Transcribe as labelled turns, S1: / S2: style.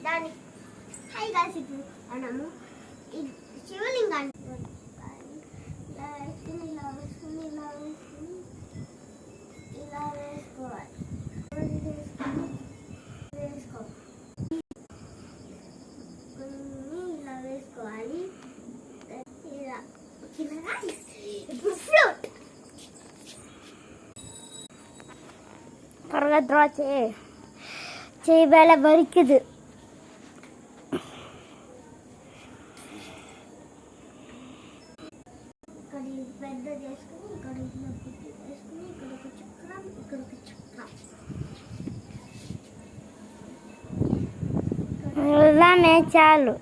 S1: దాని high guys ఇప్పుడు మనము ఈ శివలింగాన్ని ఇలా వేసుకుని ఇలా వేసుకుని ఇలా వేసుకుని ఇలా వేసుకోవాలి. ఇలా వేసుకోవాలి. ఇలా ఇప్పుడు ఫ్రూట్ త్వరగా డ్రా చేయవేళ వరికిదు. ఇక్కడ పెద్ద చేసుకుని ఇక్కడ ఇట్లా పుట్టి వేసుకుని ఇక్కడ ఒక చక్రం ఇక్కడ ఒక చక్రం
S2: ఇలానే చాలు.